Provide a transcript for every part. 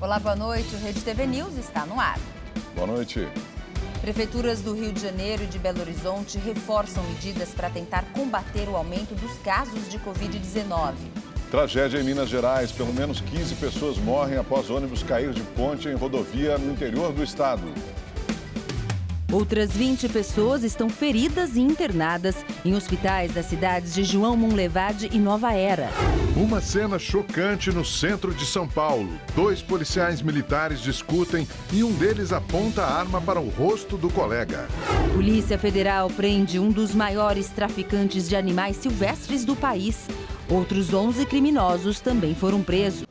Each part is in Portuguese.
Olá, boa noite. O Rede TV News está no ar. Boa noite. Prefeituras do Rio de Janeiro e de Belo Horizonte reforçam medidas para tentar combater o aumento dos casos de Covid-19. Tragédia em Minas Gerais. Pelo menos 15 pessoas morrem após ônibus cair de ponte em rodovia no interior do estado. Outras 20 pessoas estão feridas e internadas em hospitais das cidades de João Monlevade e Nova Era. Uma cena chocante no centro de São Paulo. 2 policiais militares discutem e um deles aponta a arma para o rosto do colega. Polícia Federal prende um dos maiores traficantes de animais silvestres do país. Outros 11 criminosos também foram presos.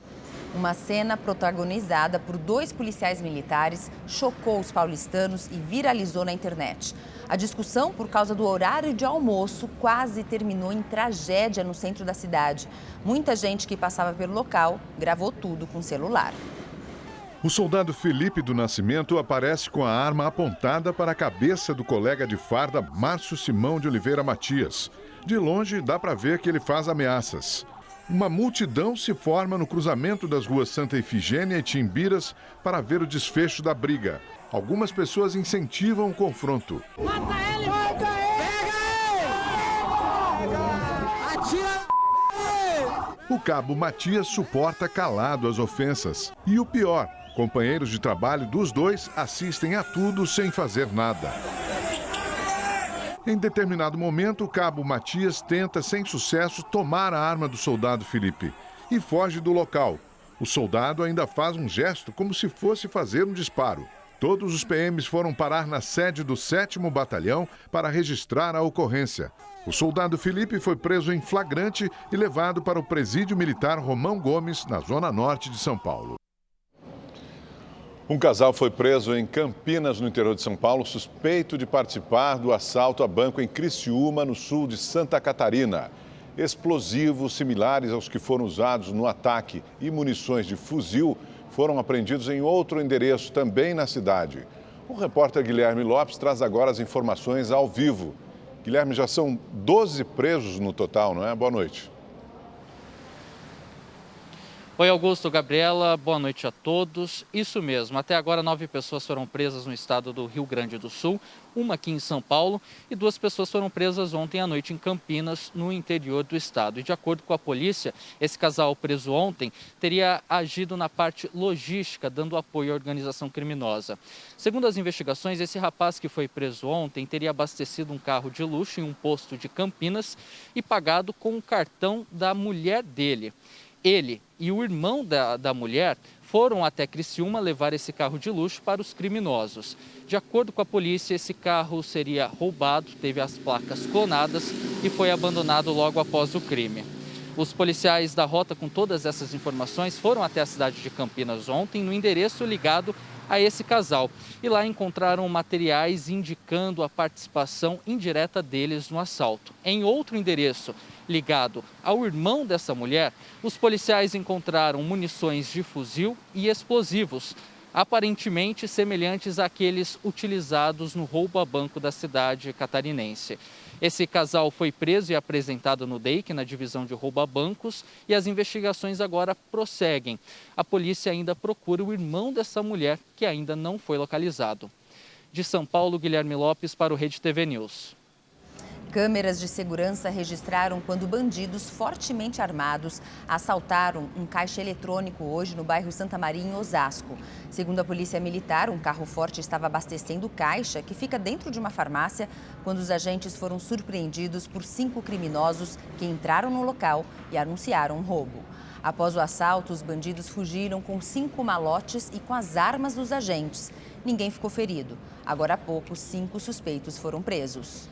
Uma cena protagonizada por 2 policiais militares chocou os paulistanos e viralizou na internet. A discussão por causa do horário de almoço quase terminou em tragédia no centro da cidade. Muita gente que passava pelo local gravou tudo com celular. O soldado Felipe do Nascimento aparece com a arma apontada para a cabeça do colega de farda Márcio Simão de Oliveira Matias. De longe dá para ver que ele faz ameaças. Uma multidão se forma no cruzamento das ruas Santa Efigênia e Timbiras para ver o desfecho da briga. Algumas pessoas incentivam o confronto. Mata ele! Mata ele! Atira! O cabo Matias suporta calado as ofensas. E o pior, companheiros de trabalho dos dois assistem a tudo sem fazer nada. Em determinado momento, o cabo Matias tenta, sem sucesso, tomar a arma do soldado Felipe e foge do local. O soldado ainda faz um gesto como se fosse fazer um disparo. Todos os PMs foram parar na sede do 7º Batalhão para registrar a ocorrência. O soldado Felipe foi preso em flagrante e levado para o Presídio Militar Romão Gomes, na zona norte de São Paulo. Um casal foi preso em Campinas, no interior de São Paulo, suspeito de participar do assalto a banco em Criciúma, no sul de Santa Catarina. Explosivos similares aos que foram usados no ataque e munições de fuzil foram apreendidos em outro endereço, também na cidade. O repórter Guilherme Lopes traz agora as informações ao vivo. Guilherme, já são 12 presos no total, não é? Boa noite. Oi, Augusto, Gabriela, boa noite a todos. Isso mesmo, até agora 9 pessoas foram presas no estado do Rio Grande do Sul, uma aqui em São Paulo e 2 pessoas foram presas ontem à noite em Campinas, no interior do estado. E de acordo com a polícia, esse casal preso ontem teria agido na parte logística, dando apoio à organização criminosa. Segundo as investigações, esse rapaz que foi preso ontem teria abastecido um carro de luxo em um posto de Campinas e pagado com o cartão da mulher dele. Ele e o irmão da mulher foram até Criciúma levar esse carro de luxo para os criminosos. De acordo com a polícia, esse carro seria roubado, teve as placas clonadas e foi abandonado logo após o crime. Os policiais da rota, com todas essas informações, foram até a cidade de Campinas ontem, no endereço ligado a esse casal. E lá encontraram materiais indicando a participação indireta deles no assalto. Em outro endereço, ligado ao irmão dessa mulher, os policiais encontraram munições de fuzil e explosivos, aparentemente semelhantes àqueles utilizados no roubo a banco da cidade catarinense. Esse casal foi preso e apresentado no DEIC, na divisão de roubo a bancos, e as investigações agora prosseguem. A polícia ainda procura o irmão dessa mulher, que ainda não foi localizado. De São Paulo, Guilherme Lopes para o Rede TV News. Câmeras de segurança registraram quando bandidos fortemente armados assaltaram um caixa eletrônico hoje no bairro Santa Maria, em Osasco. Segundo a Polícia Militar, um carro forte estava abastecendo o caixa, que fica dentro de uma farmácia, quando os agentes foram surpreendidos por 5 criminosos que entraram no local e anunciaram um roubo. Após o assalto, os bandidos fugiram com 5 malotes e com as armas dos agentes. Ninguém ficou ferido. Agora há pouco, 5 suspeitos foram presos.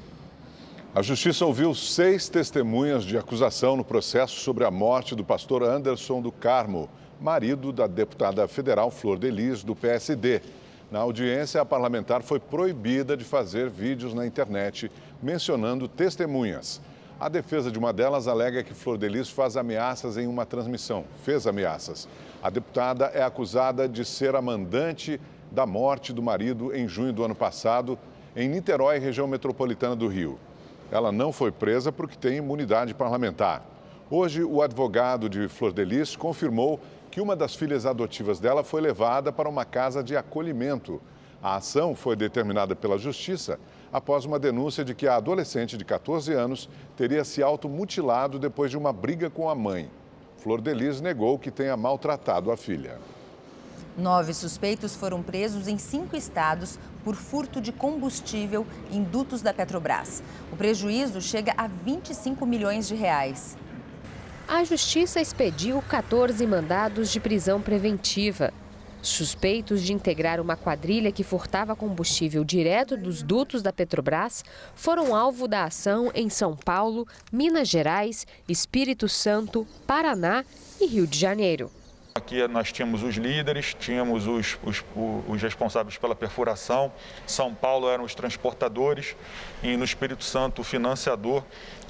A Justiça ouviu 6 testemunhas de acusação no processo sobre a morte do pastor Anderson do Carmo, marido da deputada federal Flor de Lis, do PSD. Na audiência, a parlamentar foi proibida de fazer vídeos na internet mencionando testemunhas. A defesa de uma delas alega que Flor de Lis fez ameaças em uma transmissão. A deputada é acusada de ser a mandante da morte do marido em junho do ano passado, em Niterói, região metropolitana do Rio. Ela não foi presa porque tem imunidade parlamentar. Hoje, o advogado de Flor de Lis confirmou que uma das filhas adotivas dela foi levada para uma casa de acolhimento. A ação foi determinada pela Justiça após uma denúncia de que a adolescente de 14 anos teria se automutilado depois de uma briga com a mãe. Flor de Lis negou que tenha maltratado a filha. 9 suspeitos foram presos em 5 estados por furto de combustível em dutos da Petrobras. O prejuízo chega a 25 milhões de reais. A Justiça expediu 14 mandados de prisão preventiva. Suspeitos de integrar uma quadrilha que furtava combustível direto dos dutos da Petrobras foram alvo da ação em São Paulo, Minas Gerais, Espírito Santo, Paraná e Rio de Janeiro. Aqui nós tínhamos os líderes, tínhamos os responsáveis pela perfuração. São Paulo eram os transportadores e no Espírito Santo o financiador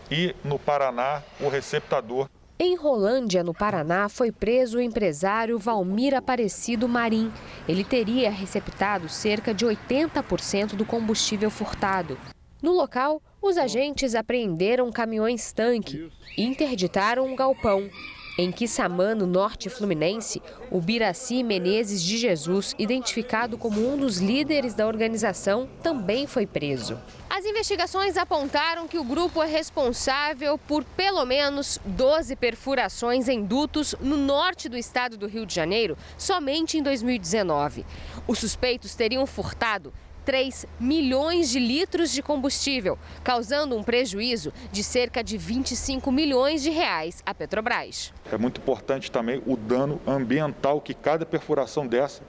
e no Paraná o receptador. Em Rolândia, no Paraná, foi preso o empresário Valmir Aparecido Marim. Ele teria receptado cerca de 80% do combustível furtado. No local, os agentes apreenderam caminhões-tanque e interditaram um galpão. Em Quissamã, no norte fluminense, o Biraci Menezes de Jesus, identificado como um dos líderes da organização, também foi preso. As investigações apontaram que o grupo é responsável por pelo menos 12 perfurações em dutos no norte do estado do Rio de Janeiro, somente em 2019. Os suspeitos teriam furtado 3 milhões de litros de combustível, causando um prejuízo de cerca de 25 milhões de reais à Petrobras. É muito importante também o dano ambiental que cada perfuração dessa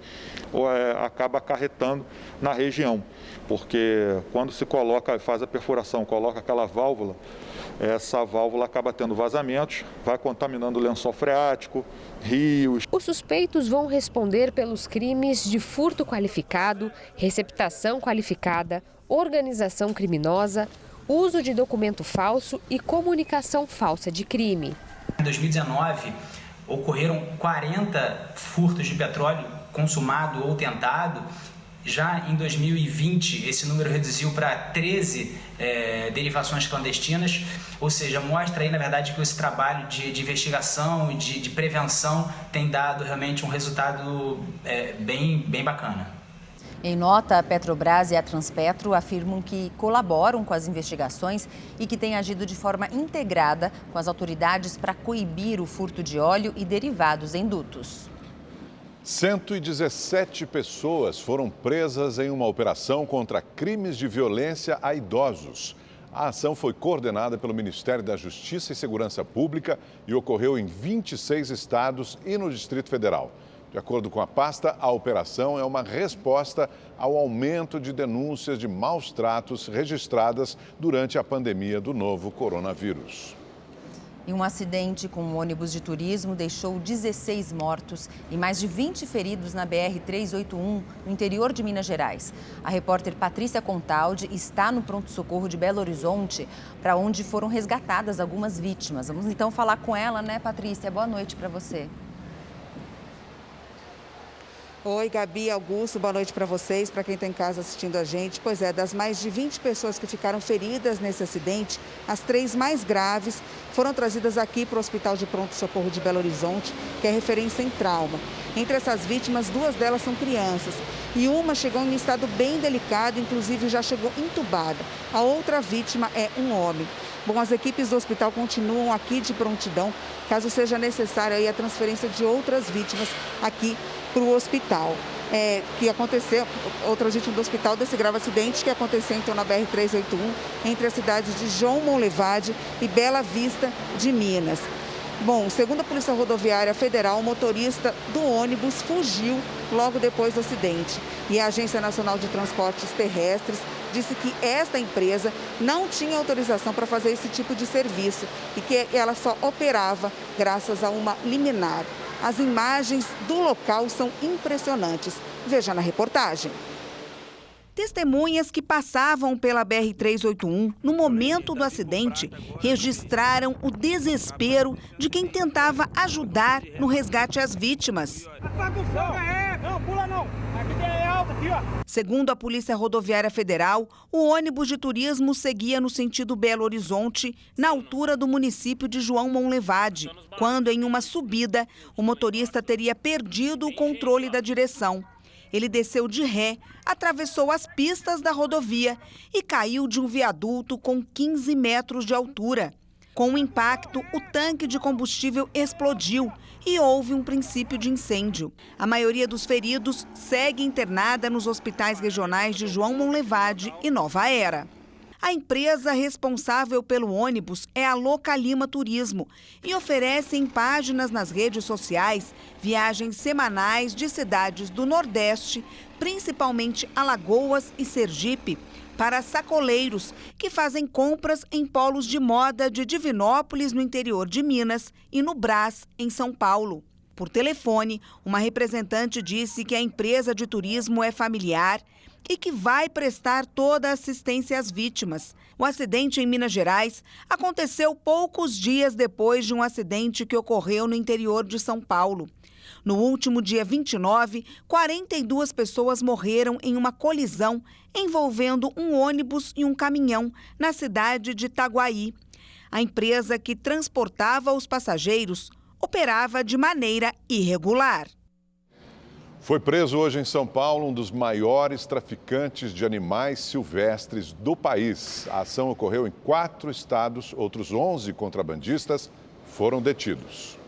acaba acarretando na região, porque quando se faz a perfuração, coloca aquela válvula, essa válvula acaba tendo vazamentos, vai contaminando o lençol freático, rios. Os suspeitos vão responder pelos crimes de furto qualificado, receptação qualificada, organização criminosa, uso de documento falso e comunicação falsa de crime. Em 2019, ocorreram 40 furtos de petróleo consumado ou tentado. Já em 2020, esse número reduziu para 13 derivações clandestinas, ou seja, mostra aí, na verdade, que esse trabalho de investigação e de prevenção tem dado realmente um resultado bem bacana. Em nota, a Petrobras e a Transpetro afirmam que colaboram com as investigações e que têm agido de forma integrada com as autoridades para coibir o furto de óleo e derivados em dutos. 117 pessoas foram presas em uma operação contra crimes de violência a idosos. A ação foi coordenada pelo Ministério da Justiça e Segurança Pública e ocorreu em 26 estados e no Distrito Federal. De acordo com a pasta, a operação é uma resposta ao aumento de denúncias de maus tratos registradas durante a pandemia do novo coronavírus. E um acidente com um ônibus de turismo deixou 16 mortos e mais de 20 feridos na BR-381, no interior de Minas Gerais. A repórter Patrícia Contaldi está no pronto-socorro de Belo Horizonte, para onde foram resgatadas algumas vítimas. Vamos então falar com ela, né, Patrícia? Boa noite para você. Oi, Gabi, Augusto, boa noite para vocês, para quem está em casa assistindo a gente. Pois é, das mais de 20 pessoas que ficaram feridas nesse acidente, as 3 mais graves foram trazidas aqui para o Hospital de Pronto-Socorro de Belo Horizonte, que é referência em trauma. Entre essas vítimas, 2 delas são crianças e uma chegou em um estado bem delicado, inclusive já chegou entubada. A outra vítima é um homem. Bom, as equipes do hospital continuam aqui de prontidão, caso seja necessária aí a transferência de outras vítimas aqui para o hospital. Que aconteceu, outra vítima do hospital desse grave acidente que aconteceu então na BR-381, entre as cidades de João Monlevade e Bela Vista de Minas. Bom, segundo a Polícia Rodoviária Federal, o motorista do ônibus fugiu logo depois do acidente. E a Agência Nacional de Transportes Terrestres disse que esta empresa não tinha autorização para fazer esse tipo de serviço e que ela só operava graças a uma liminar. As imagens do local são impressionantes. Veja na reportagem. Testemunhas que passavam pela BR-381 no momento do acidente registraram o desespero de quem tentava ajudar no resgate às vítimas. Não, pula não. Aqui é alto, aqui, ó. Segundo a Polícia Rodoviária Federal, o ônibus de turismo seguia no sentido Belo Horizonte, na altura do município de João Monlevade, quando em uma subida o motorista teria perdido o controle da direção. Ele desceu de ré, atravessou as pistas da rodovia e caiu de um viaduto com 15 metros de altura. Com o impacto, o tanque de combustível explodiu e houve um princípio de incêndio. A maioria dos feridos segue internada nos hospitais regionais de João Monlevade e Nova Era. A empresa responsável pelo ônibus é a Localima Turismo e oferece em páginas nas redes sociais viagens semanais de cidades do Nordeste, principalmente Alagoas e Sergipe, para sacoleiros que fazem compras em polos de moda de Divinópolis, no interior de Minas, e no Brás, em São Paulo. Por telefone, uma representante disse que a empresa de turismo é familiar e que vai prestar toda a assistência às vítimas. O acidente em Minas Gerais aconteceu poucos dias depois de um acidente que ocorreu no interior de São Paulo. No último dia 29, 42 pessoas morreram em uma colisão envolvendo um ônibus e um caminhão na cidade de Itaguaí. A empresa que transportava os passageiros operava de maneira irregular. Foi preso hoje em São Paulo um dos maiores traficantes de animais silvestres do país. A ação ocorreu em 4 estados, outros 11 contrabandistas foram detidos.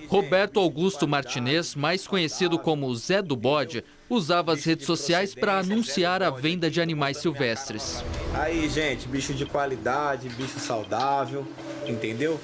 Roberto Augusto Martinez, mais conhecido como Zé do Bode, usava as redes sociais para anunciar a venda de animais silvestres. Aí, gente, bicho de qualidade, bicho saudável, entendeu?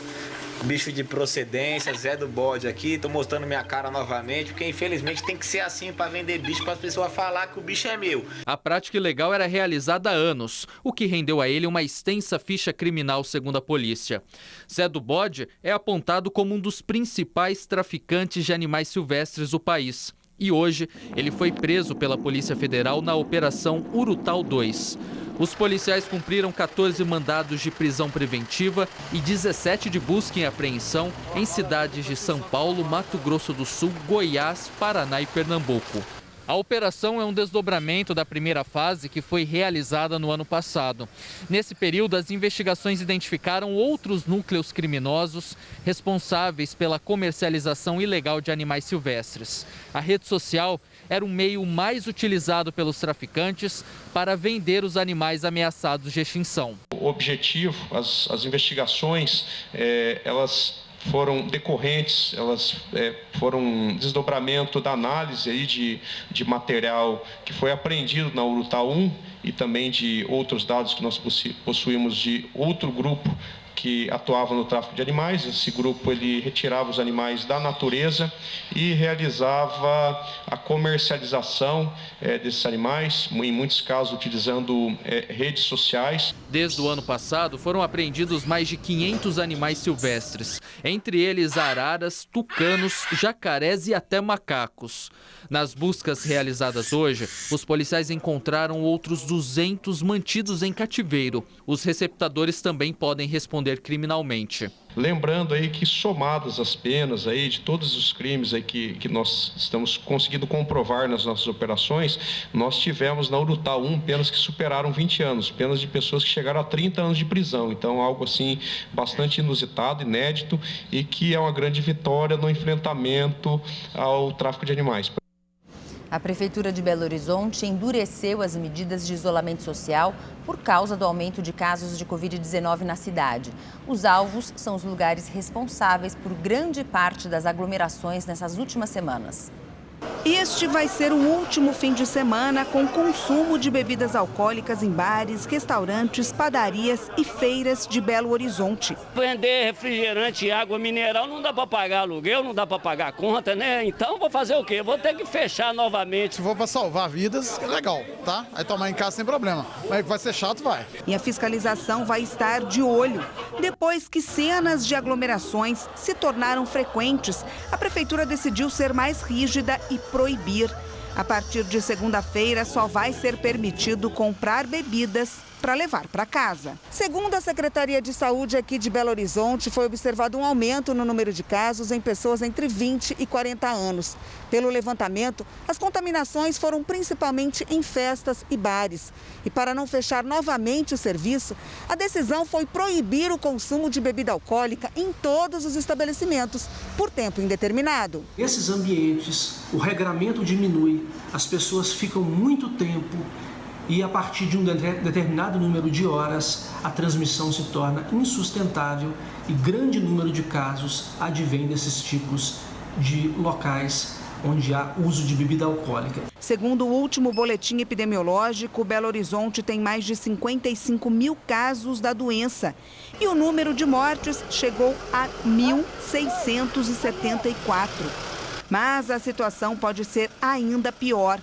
Bicho de procedência, Zé do Bode aqui, tô mostrando minha cara novamente, porque infelizmente tem que ser assim para vender bicho, para as pessoas falar que o bicho é meu. A prática ilegal era realizada há anos, o que rendeu a ele uma extensa ficha criminal, segundo a polícia. Zé do Bode é apontado como um dos principais traficantes de animais silvestres do país. E hoje ele foi preso pela Polícia Federal na Operação Urutau 2. Os policiais cumpriram 14 mandados de prisão preventiva e 17 de busca e apreensão em cidades de São Paulo, Mato Grosso do Sul, Goiás, Paraná e Pernambuco. A operação é um desdobramento da primeira fase que foi realizada no ano passado. Nesse período, as investigações identificaram outros núcleos criminosos responsáveis pela comercialização ilegal de animais silvestres. A rede social era o meio mais utilizado pelos traficantes para vender os animais ameaçados de extinção. O objetivo, as investigações, elas foram decorrentes, elas foram um desdobramento da análise aí de material que foi apreendido na Urutau 1 e também de outros dados que nós possuímos de outro grupo que atuava no tráfico de animais. Esse grupo ele retirava os animais da natureza e realizava a comercialização desses animais, em muitos casos utilizando redes sociais. Desde o ano passado foram apreendidos mais de 500 animais silvestres, entre eles araras, tucanos, jacarés e até macacos. Nas buscas realizadas hoje, os policiais encontraram outros 200 mantidos em cativeiro. Os receptadores também podem responder criminalmente. Lembrando aí que somadas as penas aí de todos os crimes aí que nós estamos conseguindo comprovar nas nossas operações, nós tivemos na Urutau 1 penas que superaram 20 anos, penas de pessoas que chegaram a 30 anos de prisão. Então algo assim bastante inusitado, inédito e que é uma grande vitória no enfrentamento ao tráfico de animais. A Prefeitura de Belo Horizonte endureceu as medidas de isolamento social por causa do aumento de casos de Covid-19 na cidade. Os alvos são os lugares responsáveis por grande parte das aglomerações nessas últimas semanas. Este vai ser o último fim de semana com consumo de bebidas alcoólicas em bares, restaurantes, padarias e feiras de Belo Horizonte. Vender refrigerante e água mineral não dá para pagar aluguel, não dá para pagar conta, né? Então vou fazer o quê? Vou ter que fechar novamente. Se for para salvar vidas, é legal, tá? Aí tomar em casa sem problema. Mas vai ser chato, vai. E a fiscalização vai estar de olho. Depois que cenas de aglomerações se tornaram frequentes, a Prefeitura decidiu ser mais rígida e proibir. A partir de segunda-feira, só vai ser permitido comprar bebidas para levar para casa. Segundo a Secretaria de Saúde aqui de Belo Horizonte, foi observado um aumento no número de casos em pessoas entre 20 e 40 anos. Pelo levantamento, as contaminações foram principalmente em festas e bares. E para não fechar novamente o serviço, a decisão foi proibir o consumo de bebida alcoólica em todos os estabelecimentos, por tempo indeterminado. Nesses ambientes, o regramento diminui, as pessoas ficam muito tempo e a partir de um determinado número de horas, a transmissão se torna insustentável e grande número de casos advém desses tipos de locais onde há uso de bebida alcoólica. Segundo o último boletim epidemiológico, Belo Horizonte tem mais de 55 mil casos da doença e o número de mortes chegou a 1.674. Mas a situação pode ser ainda pior.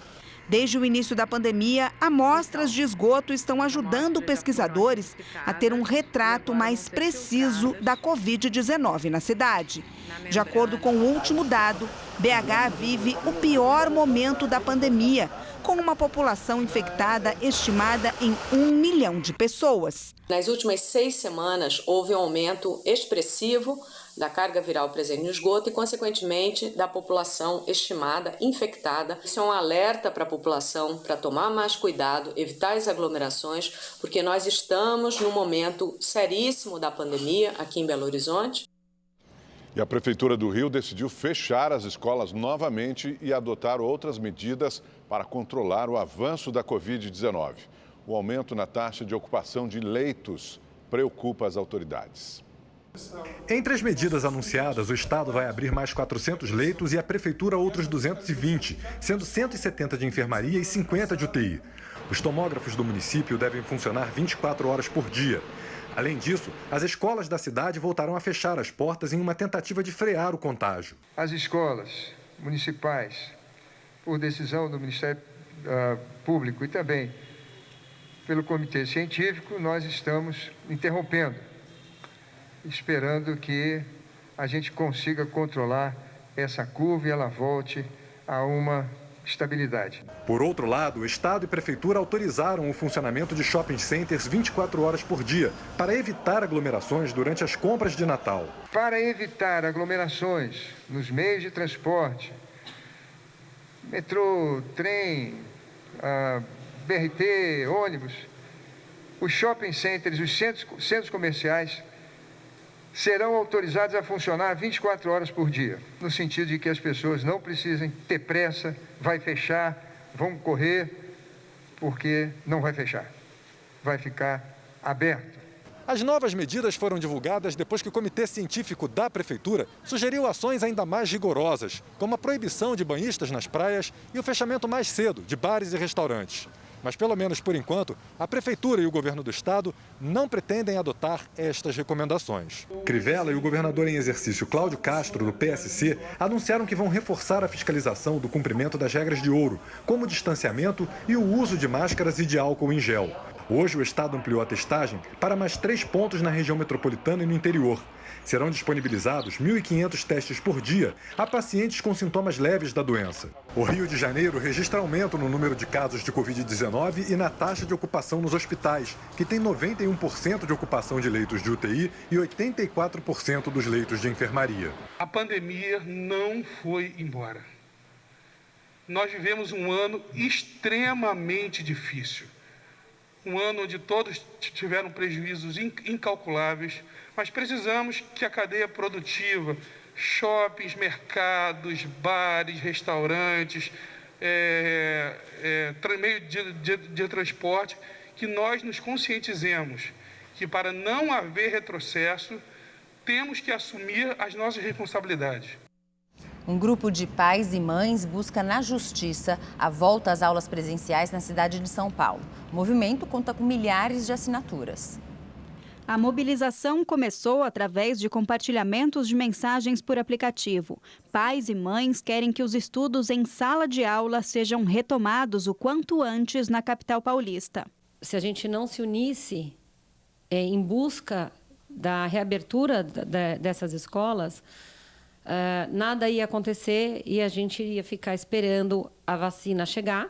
Desde o início da pandemia, amostras de esgoto estão ajudando pesquisadores a ter um retrato mais preciso da Covid-19 na cidade. De acordo com o último dado, BH vive o pior momento da pandemia, com uma população infectada estimada em 1 milhão de pessoas. Nas últimas 6 semanas, houve um aumento expressivo da carga viral presente no esgoto e, consequentemente, da população estimada infectada. Isso é um alerta para a população para tomar mais cuidado, evitar as aglomerações, porque nós estamos num momento seríssimo da pandemia aqui em Belo Horizonte. E a Prefeitura do Rio decidiu fechar as escolas novamente e adotar outras medidas para controlar o avanço da Covid-19. O aumento na taxa de ocupação de leitos preocupa as autoridades. Entre as medidas anunciadas, o Estado vai abrir mais 400 leitos e a Prefeitura outros 220, sendo 170 de enfermaria e 50 de UTI. Os tomógrafos do município devem funcionar 24 horas por dia. Além disso, as escolas da cidade voltarão a fechar as portas em uma tentativa de frear o contágio. As escolas municipais, por decisão do Ministério Público e também pelo Comitê Científico, nós estamos interrompendo, esperando que a gente consiga controlar essa curva e ela volte a uma estabilidade. Por outro lado, o Estado e Prefeitura autorizaram o funcionamento de shopping centers 24 horas por dia, para evitar aglomerações durante as compras de Natal. Para evitar aglomerações nos meios de transporte, metrô, trem, BRT, ônibus, os shopping centers, os centros comerciais serão autorizados a funcionar 24 horas por dia, no sentido de que as pessoas não precisem ter pressa, vai fechar, vão correr, porque não vai fechar, vai ficar aberto. As novas medidas foram divulgadas depois que o Comitê Científico da Prefeitura sugeriu ações ainda mais rigorosas, como a proibição de banhistas nas praias e o fechamento mais cedo de bares e restaurantes. Mas, pelo menos por enquanto, a Prefeitura e o Governo do Estado não pretendem adotar estas recomendações. Crivella e o governador em exercício Cláudio Castro, do PSC, anunciaram que vão reforçar a fiscalização do cumprimento das regras de ouro, como o distanciamento e o uso de máscaras e de álcool em gel. Hoje, o Estado ampliou a testagem para mais 3 pontos na região metropolitana e no interior. Serão disponibilizados 1.500 testes por dia a pacientes com sintomas leves da doença. O Rio de Janeiro registra aumento no número de casos de Covid-19 e na taxa de ocupação nos hospitais, que tem 91% de ocupação de leitos de UTI e 84% dos leitos de enfermaria. A pandemia não foi embora. Nós vivemos um ano extremamente difícil. Um ano onde todos tiveram prejuízos incalculáveis, mas precisamos que a cadeia produtiva, shoppings, mercados, bares, restaurantes, meio de transporte, que nós nos conscientizemos que para não haver retrocesso, temos que assumir as nossas responsabilidades. Um grupo de pais e mães busca na Justiça a volta às aulas presenciais na cidade de São Paulo. O movimento conta com milhares de assinaturas. A mobilização começou através de compartilhamentos de mensagens por aplicativo. Pais e mães querem que os estudos em sala de aula sejam retomados o quanto antes na capital paulista. Se a gente não se unisse em busca da reabertura dessas escolas, nada ia acontecer e a gente ia ficar esperando a vacina chegar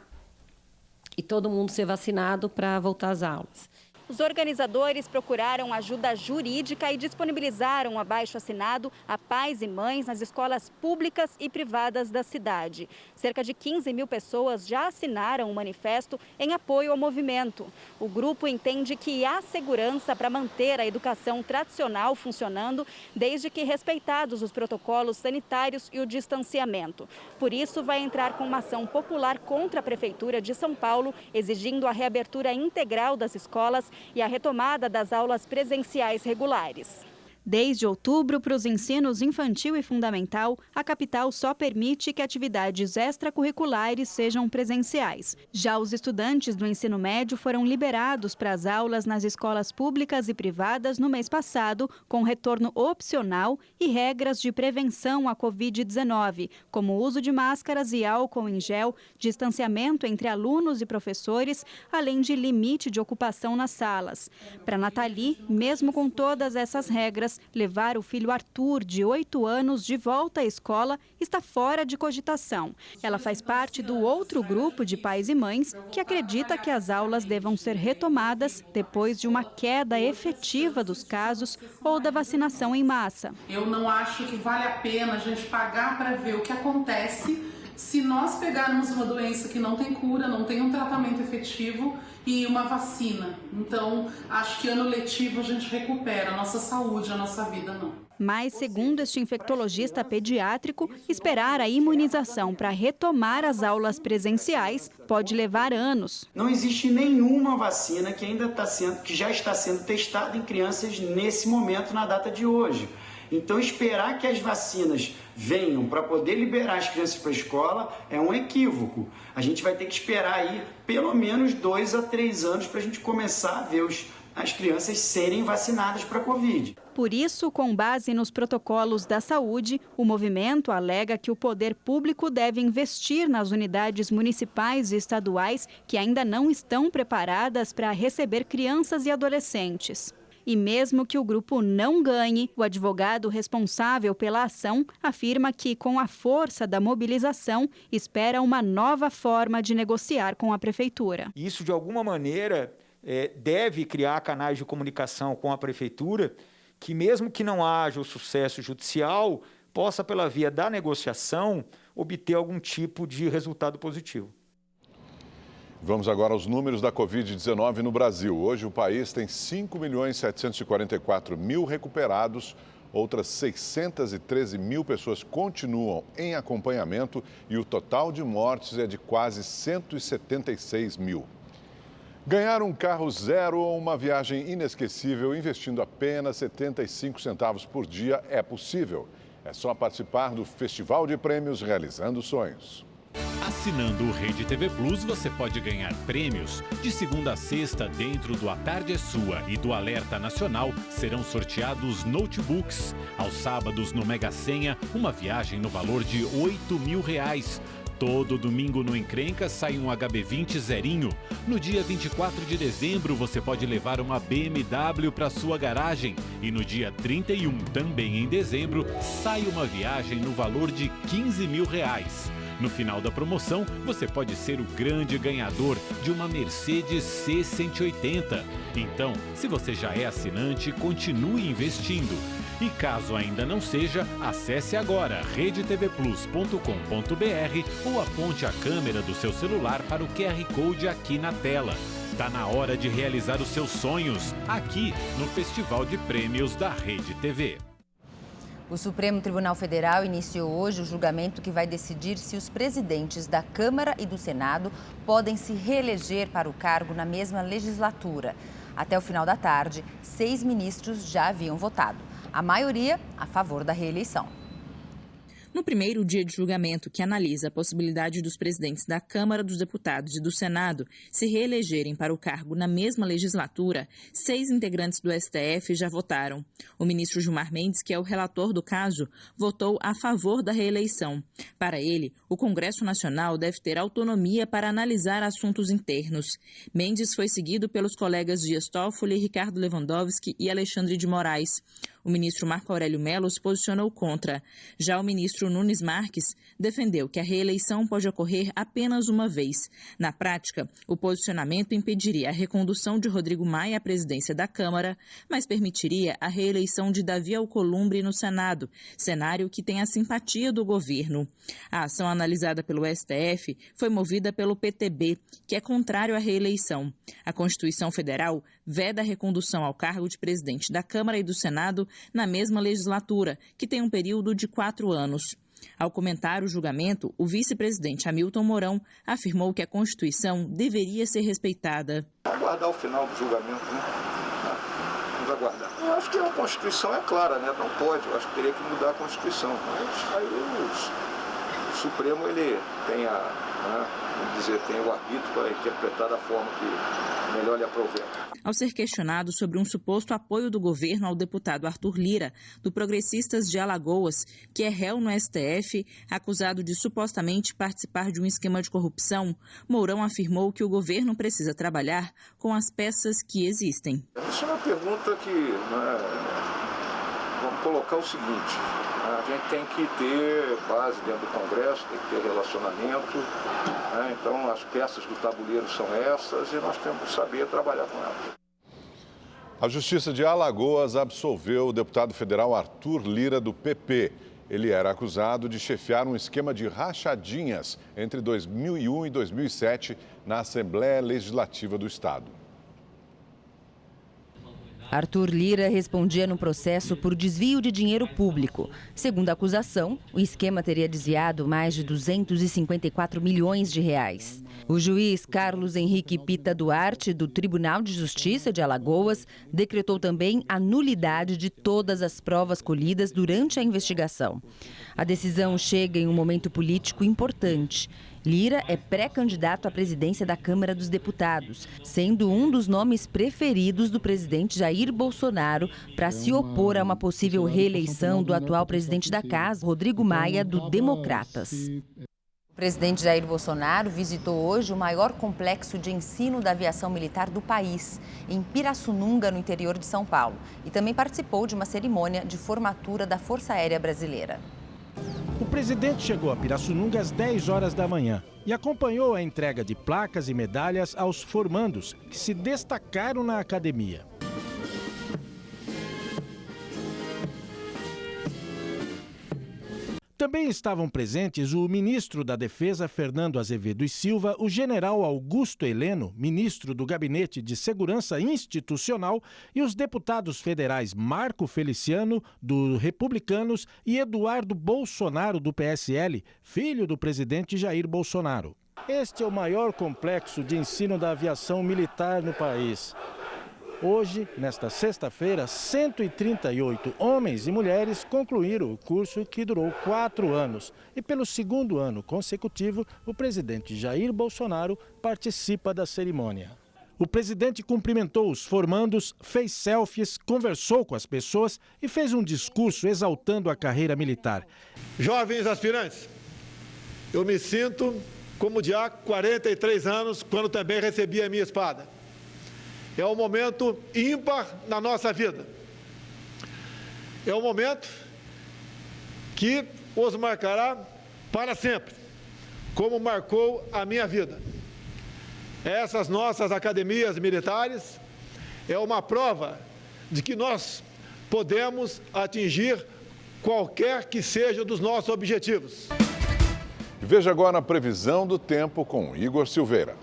e todo mundo ser vacinado para voltar às aulas. Os organizadores procuraram ajuda jurídica e disponibilizaram um abaixo-assinado a pais e mães nas escolas públicas e privadas da cidade. Cerca de 15 mil pessoas já assinaram o manifesto em apoio ao movimento. O grupo entende que há segurança para manter a educação tradicional funcionando, desde que respeitados os protocolos sanitários e o distanciamento. Por isso, vai entrar com uma ação popular contra a Prefeitura de São Paulo, exigindo a reabertura integral das escolas e a retomada das aulas presenciais regulares. Desde outubro, para os ensinos infantil e fundamental, a capital só permite que atividades extracurriculares sejam presenciais. Já os estudantes do ensino médio foram liberados para as aulas nas escolas públicas e privadas no mês passado, com retorno opcional e regras de prevenção à Covid-19, como o uso de máscaras e álcool em gel, distanciamento entre alunos e professores, além de limite de ocupação nas salas. Para Nathalie, mesmo com todas essas regras, levar o filho Arthur, de 8 anos, de volta à escola está fora de cogitação. Ela faz parte do outro grupo de pais e mães que acredita que as aulas devam ser retomadas depois de uma queda efetiva dos casos ou da vacinação em massa. Eu não acho que vale a pena a gente pagar para ver o que acontece se nós pegarmos uma doença que não tem cura, não tem um tratamento efetivo e uma vacina. Então, acho que ano letivo a gente recupera a nossa saúde, a nossa vida não. Mas, segundo este infectologista pediátrico, esperar a imunização para retomar as aulas presenciais pode levar anos. Não existe nenhuma vacina que já está sendo testada em crianças nesse momento, na data de hoje. Então, esperar que as vacinas venham para poder liberar as crianças para a escola é um equívoco. A gente vai ter que esperar aí pelo menos 2 a 3 anos para a gente começar a ver as crianças serem vacinadas para a Covid. Por isso, com base nos protocolos da saúde, o movimento alega que o poder público deve investir nas unidades municipais e estaduais que ainda não estão preparadas para receber crianças e adolescentes. E mesmo que o grupo não ganhe, o advogado responsável pela ação afirma que, com a força da mobilização, espera uma nova forma de negociar com a prefeitura. Isso, de alguma maneira, deve criar canais de comunicação com a prefeitura, que mesmo que não haja o sucesso judicial, possa, pela via da negociação, obter algum tipo de resultado positivo. Vamos agora aos números da Covid-19 no Brasil. Hoje o país tem 5.744.000 recuperados, outras 613 mil pessoas continuam em acompanhamento e o total de mortes é de quase 176 mil. Ganhar um carro zero ou uma viagem inesquecível investindo apenas 75 centavos por dia é possível. É só participar do Festival de Prêmios Realizando Sonhos. Assinando o Rede TV Plus, você pode ganhar prêmios. De segunda a sexta, dentro do A Tarde é Sua e do Alerta Nacional, serão sorteados notebooks. Aos sábados, no Mega Senha, uma viagem no valor de R$8.000. Todo domingo no Encrenca sai um HB20 zerinho. No dia 24 de dezembro, você pode levar uma BMW para sua garagem. E no dia 31, também em dezembro, sai uma viagem no valor de R$15.000. No final da promoção, você pode ser o grande ganhador de uma Mercedes C180. Então, se você já é assinante, continue investindo. E caso ainda não seja, acesse agora redetvplus.com.br ou aponte a câmera do seu celular para o QR Code aqui na tela. Está na hora de realizar os seus sonhos, aqui no Festival de Prêmios da Rede TV. O Supremo Tribunal Federal iniciou hoje o julgamento que vai decidir se os presidentes da Câmara e do Senado podem se reeleger para o cargo na mesma legislatura. Até o final da tarde, 6 ministros já haviam votado, a maioria a favor da reeleição. No primeiro dia de julgamento, que analisa a possibilidade dos presidentes da Câmara dos Deputados e do Senado se reelegerem para o cargo na mesma legislatura, 6 integrantes do STF já votaram. O ministro Gilmar Mendes, que é o relator do caso, votou a favor da reeleição. Para ele, o Congresso Nacional deve ter autonomia para analisar assuntos internos. Mendes foi seguido pelos colegas Dias Toffoli, Ricardo Lewandowski e Alexandre de Moraes. O ministro Marco Aurélio Mello se posicionou contra. Já o ministro Nunes Marques defendeu que a reeleição pode ocorrer apenas uma vez. Na prática, o posicionamento impediria a recondução de Rodrigo Maia à presidência da Câmara, mas permitiria a reeleição de Davi Alcolumbre no Senado, cenário que tem a simpatia do governo. A ação analisada pelo STF foi movida pelo PTB, que é contrário à reeleição. A Constituição Federal veda a recondução ao cargo de presidente da Câmara e do Senado na mesma legislatura, que tem um período de 4 anos. Ao comentar o julgamento, o vice-presidente Hamilton Mourão afirmou que a Constituição deveria ser respeitada. Aguardar o final do julgamento, né? Vamos aguardar. Eu acho que a Constituição é clara, né? Não pode, eu acho que teria que mudar a Constituição. Mas aí o Supremo, ele tem tem o arbítrio para interpretar da forma que melhor lhe aprover. Ao ser questionado sobre um suposto apoio do governo ao deputado Arthur Lira, do Progressistas de Alagoas, que é réu no STF, acusado de supostamente participar de um esquema de corrupção, Mourão afirmou que o governo precisa trabalhar com as peças que existem. Isso é uma pergunta que, vamos colocar o seguinte, a gente tem que ter base dentro do Congresso, tem que ter relacionamento, então as peças do tabuleiro são essas e nós temos que saber trabalhar com elas. A Justiça de Alagoas absolveu o deputado federal Arthur Lira, do PP. Ele era acusado de chefiar um esquema de rachadinhas entre 2001 e 2007 na Assembleia Legislativa do Estado. Arthur Lira respondia no processo por desvio de dinheiro público. Segundo a acusação, o esquema teria desviado mais de 254 milhões de reais. O juiz Carlos Henrique Pita Duarte, do Tribunal de Justiça de Alagoas, decretou também a nulidade de todas as provas colhidas durante a investigação. A decisão chega em um momento político importante. Lira é pré-candidato à presidência da Câmara dos Deputados, sendo um dos nomes preferidos do presidente Jair Bolsonaro para se opor a uma possível reeleição do atual presidente da Casa, Rodrigo Maia, do Democratas. O presidente Jair Bolsonaro visitou hoje o maior complexo de ensino da aviação militar do país, em Pirassununga, no interior de São Paulo, e também participou de uma cerimônia de formatura da Força Aérea Brasileira. O presidente chegou a Pirassununga às 10 horas da manhã e acompanhou a entrega de placas e medalhas aos formandos que se destacaram na academia. Também estavam presentes o ministro da Defesa, Fernando Azevedo e Silva, o general Augusto Heleno, ministro do Gabinete de Segurança Institucional, e os deputados federais Marco Feliciano, do Republicanos, e Eduardo Bolsonaro, do PSL, filho do presidente Jair Bolsonaro. Este é o maior complexo de ensino da aviação militar no país. Hoje, nesta sexta-feira, 138 homens e mulheres concluíram o curso que durou 4 anos. E pelo segundo ano consecutivo, o presidente Jair Bolsonaro participa da cerimônia. O presidente cumprimentou os formandos, fez selfies, conversou com as pessoas e fez um discurso exaltando a carreira militar. Jovens aspirantes, eu me sinto como de há 43 anos, quando também recebi a minha espada. É um momento ímpar na nossa vida. É um momento que os marcará para sempre, como marcou a minha vida. Essas nossas academias militares é uma prova de que nós podemos atingir qualquer que seja dos nossos objetivos. Veja agora a previsão do tempo com Igor Silveira.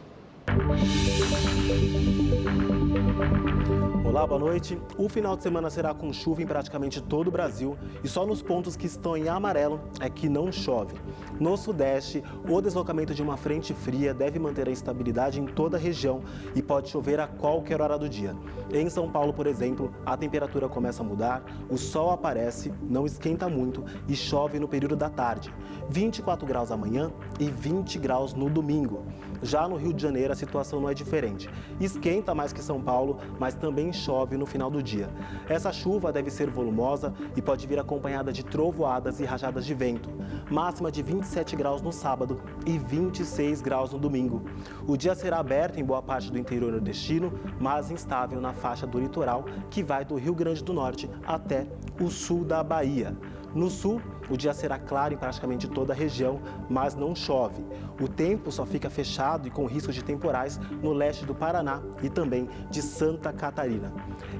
Olá, boa noite. O final de semana será com chuva em praticamente todo o Brasil e só nos pontos que estão em amarelo é que não chove. No Sudeste, o deslocamento de uma frente fria deve manter a estabilidade em toda a região e pode chover a qualquer hora do dia. Em São Paulo, por exemplo, a temperatura começa a mudar, o sol aparece, não esquenta muito e chove no período da tarde. 24 graus amanhã e 20 graus no domingo. Já no Rio de Janeiro, a situação não é diferente. Esquenta mais que São Paulo, mas também chove no final do dia. Essa chuva deve ser volumosa e pode vir acompanhada de trovoadas e rajadas de vento. Máxima de 27 graus no sábado e 26 graus no domingo. O dia será aberto em boa parte do interior nordestino, mas instável na faixa do litoral, que vai do Rio Grande do Norte até o sul da Bahia. No sul, o dia será claro em praticamente toda a região, mas não chove. O tempo só fica fechado e com risco de temporais no leste do Paraná e também de Santa Catarina.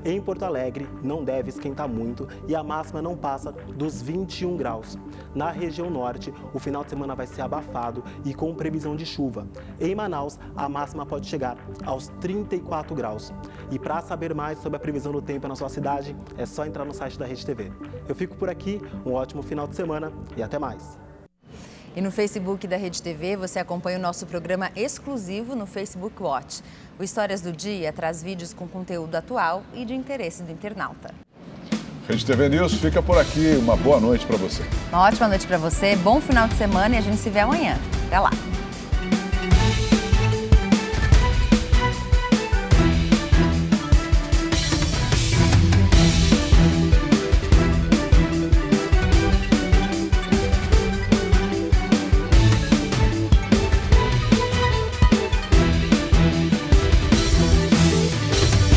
Em Porto Alegre, não deve esquentar muito e a máxima não passa dos 21 graus. Na região norte, o final de semana vai ser abafado e com previsão de chuva. Em Manaus, a máxima pode chegar aos 34 graus. E para saber mais sobre a previsão do tempo na sua cidade, é só entrar no site da Rede TV. Eu fico por aqui, um ótimo final de semana e até mais. E no Facebook da Rede TV, você acompanha o nosso programa exclusivo no Facebook Watch. O Histórias do Dia traz vídeos com conteúdo atual e de interesse do internauta. Rede TV News fica por aqui. Uma boa noite para você. Uma ótima noite para você, bom final de semana e a gente se vê amanhã. Até lá.